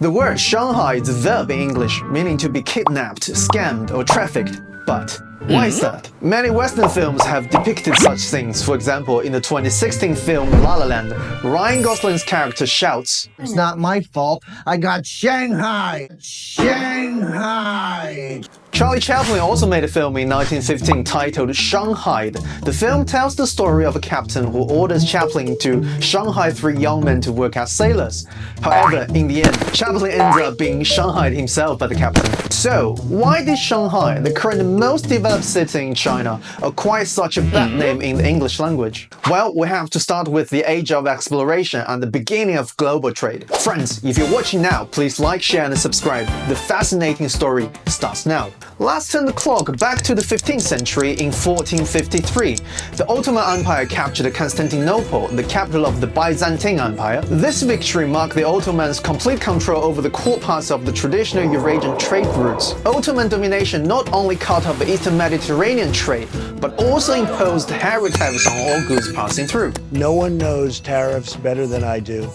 The word Shanghai is a verb in English meaning to be kidnapped, scammed, or trafficked. But why is that? Many Western films have depicted such things. For example, in the 2016 film La La Land, Ryan Gosling's character shouts, "It's not my fault. I got Shanghai! Shanghai!" Charlie Chaplin also made a film in 1915 titled Shanghai. The film tells the story of a captain who orders Chaplin to Shanghai three young men to work as sailors. However, in the end, Chaplin ends up being Shanghaied himself by the captain. So, why did Shanghai, the current most developed city in China, acquire such a bad name in the English language? Well, we have to start with the age of exploration and the beginning of global trade. Friends, if you're watching now, please like, share, and subscribe. The fascinating story starts now. Let's turn the clock back to the 15th century in 1453. The Ottoman Empire captured Constantinople, the capital of the Byzantine Empire. This victory marked the Ottomans' complete control over the core parts of the traditional Eurasian trade routes. Ottoman domination not only cut off the Eastern Mediterranean trade, but also imposed heavy tariffs on all goods passing through. No one knows tariffs better than I do.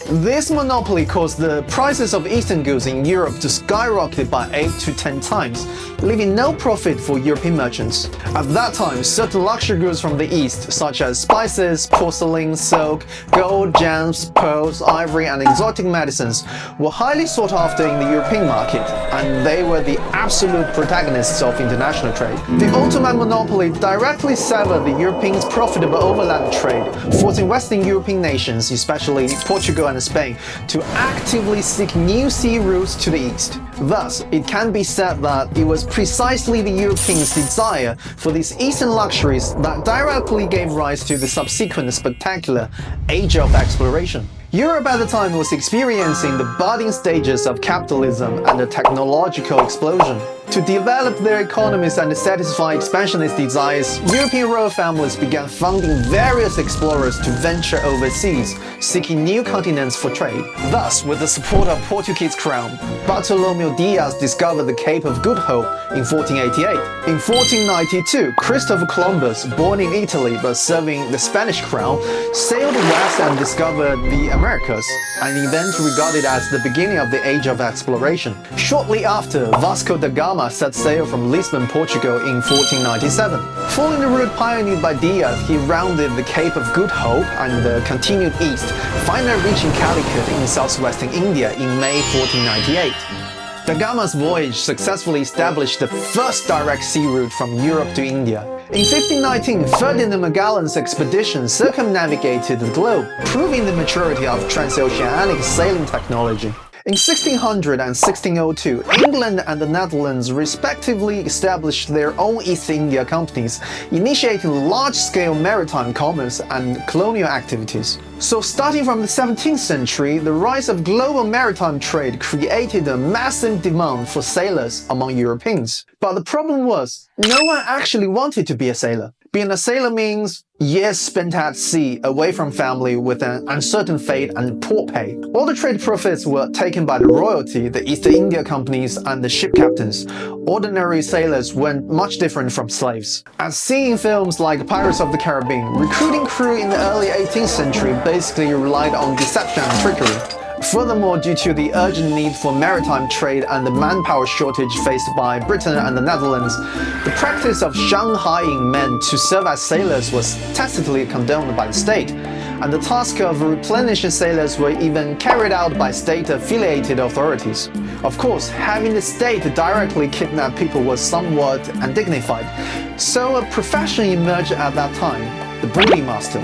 This monopoly caused the prices of Eastern goods in Europe to skyrocket by 8 to 10 times, leaving no profit for European merchants. At that time, certain luxury goods from the East, such as spices, porcelain, silk, gold, gems, pearls, ivory, and exotic medicines, were highly sought after in the European market, and they were the absolute protagonists of international trade. The Ottoman monopoly directly severed the Europeans' profitable overland trade, forcing Western European nations, especially Portugal and Spain, to actively seek new sea routes to the east. Thus, it can be said that it was precisely the Europeans' desire for these eastern luxuries that directly gave rise to the subsequent spectacular Age of Exploration. Europe at the time was experiencing the budding stages of capitalism and the technological explosion. To develop their economies and satisfy expansionist desires, European royal families began funding various explorers to venture overseas, seeking new continents for trade. Thus, with the support of Portuguese crown, Bartolomeu Dias discovered the Cape of Good Hope in 1488. In 1492, Christopher Columbus, born in Italy but serving the Spanish crown, sailed west and discovered the Americas, an event regarded as the beginning of the Age of Exploration. Shortly after, Vasco da Gama set sail from Lisbon, Portugal in 1497. Following the route pioneered by Diaz, he rounded the Cape of Good Hope and continued east, finally reaching Calicut in southwestern India in May 1498. Da Gama's voyage successfully established the first direct sea route from Europe to India. In 1519, Ferdinand Magellan's expedition circumnavigated the globe, proving the maturity of transoceanic sailing technology. In 1600 and 1602, England and the Netherlands respectively established their own East India companies, initiating large-scale maritime commerce and colonial activities. So starting from the 17th century, the rise of global maritime trade created a massive demand for sailors among Europeans. But the problem was, no one actually wanted to be a sailor. Being a sailor means years spent at sea, away from family, with an uncertain fate and poor pay. All the trade profits were taken by the royalty, the East India companies, and the ship captains. Ordinary sailors weren't much different from slaves. As seen in films like Pirates of the Caribbean, recruiting crew in the early 18th century basically relied on deception and trickery. Furthermore, due to the urgent need for maritime trade and the manpower shortage faced by Britain and the Netherlands, the practice of Shanghaiing men to serve as sailors was tacitly condoned by the state, and the task of replenishing sailors were even carried out by state-affiliated authorities. Of course, having the state directly kidnap people was somewhat undignified, so a profession emerged at that time, the boarding master.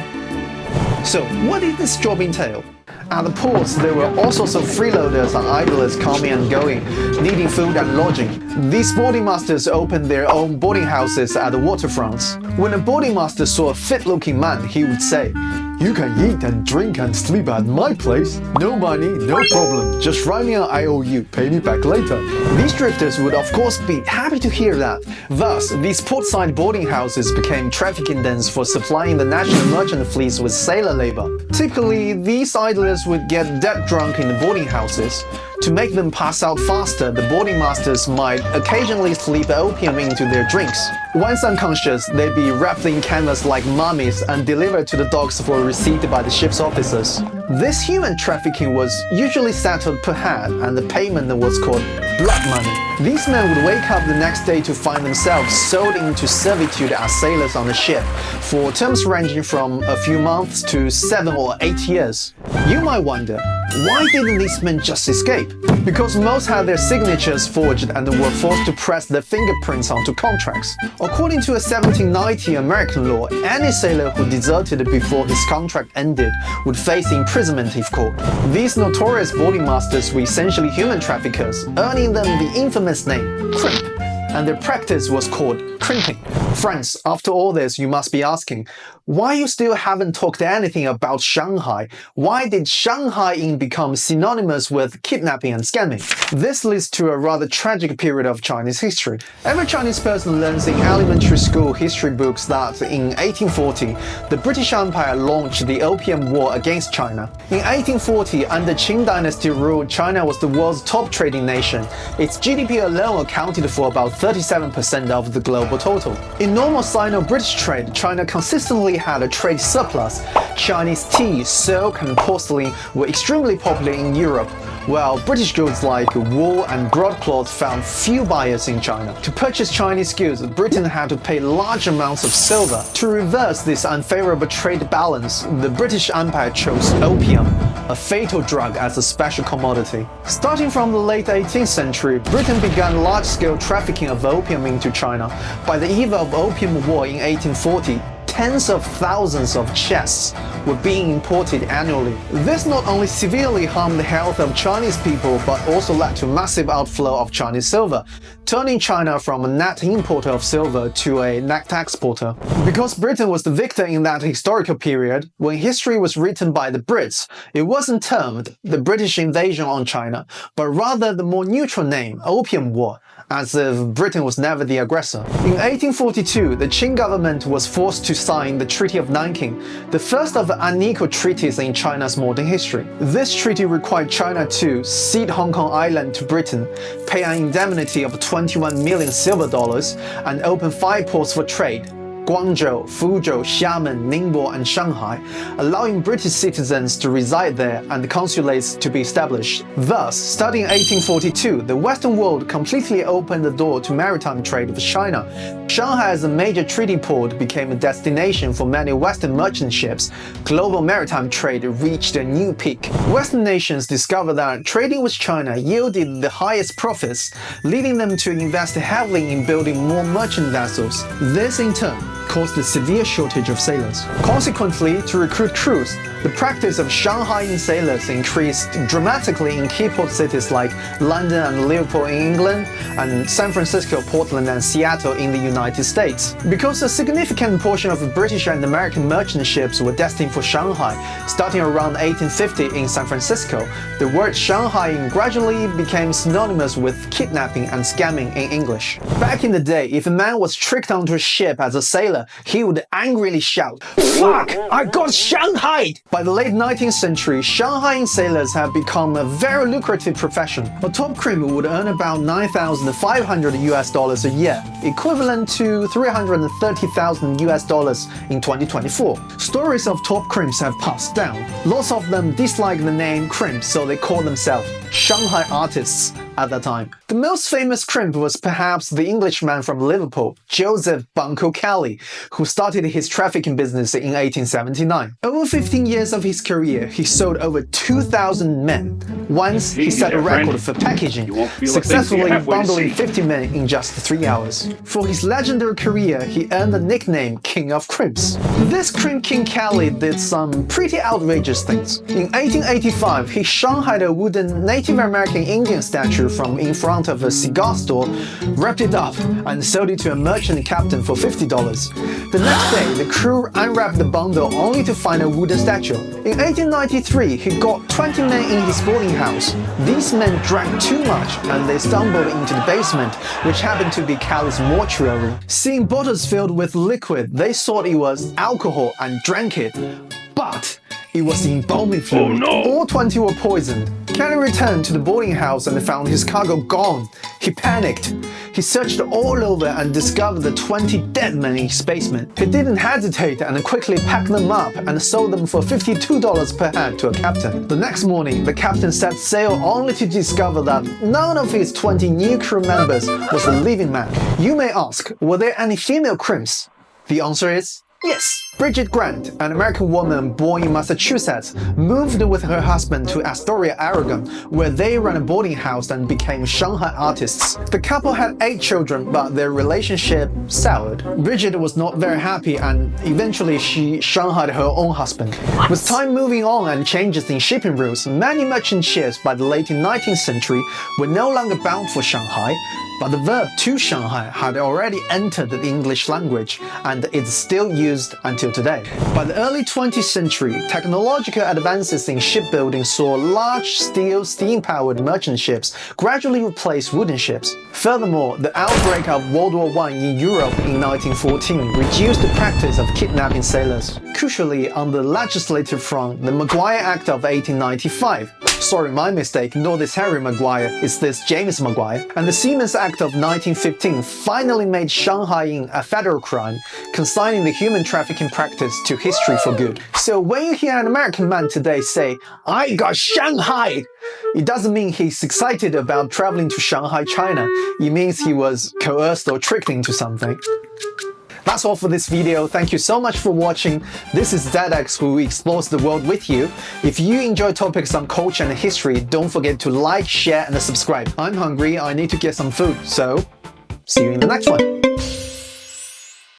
So, what did this job entail? At the ports, there were all sorts of freeloaders and idlers coming and going, needing food and lodging. These boarding masters opened their own boarding houses at the waterfronts. When a boarding master saw a fit-looking man, he would say, "You can eat and drink and sleep at my place. No money, no problem. Just write me an IOU, pay me back later." These drifters would of course be happy to hear that. Thus, these portside boarding houses became trafficking dens for supplying the national merchant fleets with sailor labor. Typically, these idlers would get dead drunk in the boarding houses. To make them pass out faster, the boarding masters might occasionally slip opium into their drinks. Once unconscious, they'd be wrapped in canvas like mummies and delivered to the docks for receipt by the ship's officers. This human trafficking was usually settled per head, and the payment was called blood money. These men would wake up the next day to find themselves sold into servitude as sailors on the ship, for terms ranging from a few months to 7 or 8 years. You might wonder, why didn't these men just escape? Because most had their signatures forged and were forced to press their fingerprints onto contracts. According to a 1790 American law, any sailor who deserted before his contract ended would face imprisonment if caught. These notorious boarding masters were essentially human traffickers, earning them the infamous name crimp, and their practice was called crimping. Friends, after all this, you must be asking, why you still haven't talked anything about Shanghai? Why did Shanghai become synonymous with kidnapping and scamming? This leads to a rather tragic period of Chinese history. Every Chinese person learns in elementary school history books that in 1840, the British Empire launched the Opium War against China. In 1840, under Qing dynasty rule, China was the world's top trading nation. Its GDP alone accounted for about 37% of the global total. In normal Sino-British trade, China consistently had a trade surplus. Chinese tea, silk, and porcelain were extremely popular in Europe, while British goods like wool and broadcloth found few buyers in China. To purchase Chinese goods, Britain had to pay large amounts of silver. To reverse this unfavorable trade balance, the British Empire chose opium, a fatal drug, as a special commodity. Starting from the late 18th century, Britain began large-scale trafficking of opium into China. By the eve of Opium War in 1840, tens of thousands of chests were being imported annually. This not only severely harmed the health of Chinese people, but also led to massive outflow of Chinese silver, turning China from a net importer of silver to a net exporter. Because Britain was the victor in that historical period, when history was written by the Brits, it wasn't termed the British invasion on China, but rather the more neutral name, Opium War, as if Britain was never the aggressor. In 1842, the Qing government was forced to sign the Treaty of Nanking, the first of unequal treaties in China's modern history. This treaty required China to cede Hong Kong Island to Britain, pay an indemnity of 21 million silver dollars, and open 5 ports for trade: Guangzhou, Fuzhou, Xiamen, Ningbo, and Shanghai, allowing British citizens to reside there and consulates to be established. Thus, starting in 1842, the Western world completely opened the door to maritime trade with China. Shanghai, as a major treaty port, became a destination for many Western merchant ships. Global maritime trade reached a new peak. Western nations discovered that trading with China yielded the highest profits, leading them to invest heavily in building more merchant vessels. This, in turn, caused a severe shortage of sailors. Consequently, to recruit crews, the practice of Shanghaiing sailors increased dramatically in key port cities like London and Liverpool in England, and San Francisco, Portland, and Seattle in the United States. Because a significant portion of the British and American merchant ships were destined for Shanghai, starting around 1850 in San Francisco, the word Shanghaiing gradually became synonymous with kidnapping and scamming in English. Back in the day, if a man was tricked onto a ship as a sailor, he would angrily shout, "Fuck! I got Shanghaied!" By the late 19th century, Shanghaiing sailors have become a very lucrative profession. A top crimp would earn about $9,500 a year, equivalent to $330,000 in 2024. Stories of top crimps have passed down. Lots of them dislike the name crimp, so they call themselves Shanghai artists at that time. The most famous crimp was perhaps the Englishman from Liverpool, Joseph Bunko Kelly, who started his trafficking business in 1879. Over 15 years of his career, he sold over 2,000 men. Once, he set a record for packaging, successfully bundling 50 men in just 3 hours. For his legendary career, he earned the nickname King of Crimps. This Crimp King Kelly did some pretty outrageous things. In 1885, he Shanghaied a wooden Native American Indian statue from in front of a cigar store, wrapped it up, and sold it to a merchant captain for $50. The next day, the crew unwrapped the bundle only to find a wooden statue. In 1893, he got 20 men in his boarding house. These men drank too much, and they stumbled into the basement, which happened to be Kelly's mortuary. Seeing bottles filled with liquid, they thought it was alcohol and drank it. But it was embalming fluid. Oh, no. All 20 were poisoned. Kenny returned to the boarding house and found his cargo gone. He panicked. He searched all over and discovered the 20 dead men in his basement. He didn't hesitate and quickly packed them up and sold them for $52 per head to a captain. The next morning, the captain set sail only to discover that none of his 20 new crew members was a living man. You may ask, were there any female crimps? The answer is yes. Bridget Grant, an American woman born in Massachusetts, moved with her husband to Astoria, Oregon, where they ran a boarding house and became Shanghai artists. The couple had 8 children, but their relationship soured. Bridget was not very happy and eventually she Shanghaied her own husband. With time moving on and changes in shipping routes, many merchant ships by the late 19th century were no longer bound for Shanghai, but the verb to Shanghai had already entered the English language and is still used until today. By the early 20th century, technological advances in shipbuilding saw large steel, steam-powered merchant ships gradually replace wooden ships. Furthermore, the outbreak of World War I in Europe in 1914 reduced the practice of kidnapping sailors. Crucially, on the legislative front, the Maguire Act of 1895, sorry, my mistake, not this Harry Maguire, it's this James Maguire, and the Seamen's Act of 1915 finally made Shanghaiing a federal crime, consigning the human trafficking practice to history for good. So when you hear an American man today say, "I got Shanghai," it doesn't mean he's excited about traveling to Shanghai, China. It means he was coerced or tricked into something. That's all for this video. Thank you so much for watching. This is ZX, who explores the world with you. If you enjoy topics on culture and history, don't forget to like, share, and subscribe. I'm hungry. I need to get some food. So, see you in the next one.